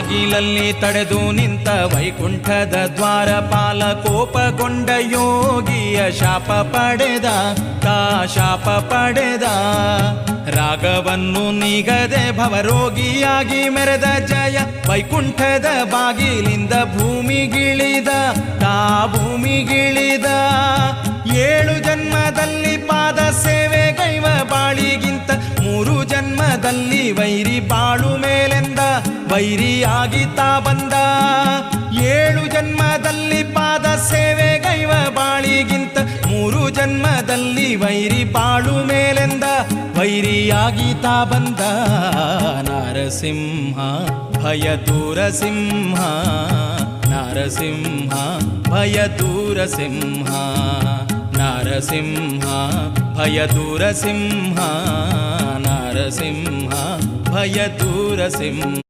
ಬಾಗಿಲಲ್ಲಿ ತಡೆದು ನಿಂತ ವೈಕುಂಠದ ದ್ವಾರಪಾಲ ಕೋಪಗೊಂಡ ಯೋಗಿಯ ಶಾಪ ಪಡೆದ ಶಾಪ ಪಡೆದ ರಾಗವನ್ನು ನೀಗದೆ ಭವರೋಗಿಯಾಗಿ ಮೆರೆದ ಜಯ ವೈಕುಂಠದ ಬಾಗಿಲಿಂದ ಭೂಮಿಗಿಳಿದ ಭೂಮಿಗಿಳಿದ 7 ಜನ್ಮದಲ್ಲಿ ಪಾದ ಸೇವೆ ಗೈವ ಬಾಳಿಗಿಂತ 3 ಜನ್ಮದಲ್ಲಿ ವೈರಿ ಬಾಳು ಮೇಲೆಂದ ವೈರಿಯಾಗಿ ಬಂದ 7 ಜನ್ಮದಲ್ಲಿ ಪಾದ ಸೇವೆ ಗೈವ ಬಾಳಿಗಿಂತ 3 ಜನ್ಮದಲ್ಲಿ ವೈರಿ ಬಾಳು ಮೇಲೆಂದ ವೈರಿಯಾಗಿ ಬಂದ ನರಸಿಂಹ ಭಯ ದೂರ ಸಿಂಹ ನರಸಿಂಹ ಭಯ ದೂರ ಸಿಂಹ ನರಸಿಂಹ ಭಯ ದೂರ ಸಿಂಹ ನರಸಿಂಹ ಭಯ ದೂರ ಸಿಂಹ